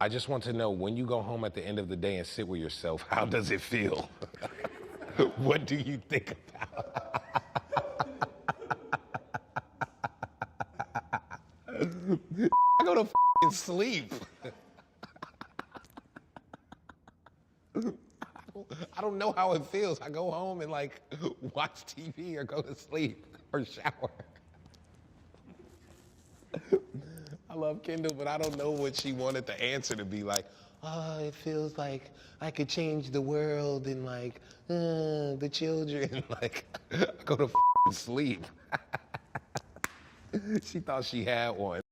I just want to know, when you go home at the end of the day and sit with yourself, how does it feel? What do you think about? I go to sleep. I don't know how it feels. I go home and like watch TV or go to sleep or shower. I love Kendall, but I don't know what she wanted the answer to be like. Oh, it feels like I could change the world and like the children. Like, I go to sleep. She thought she had one.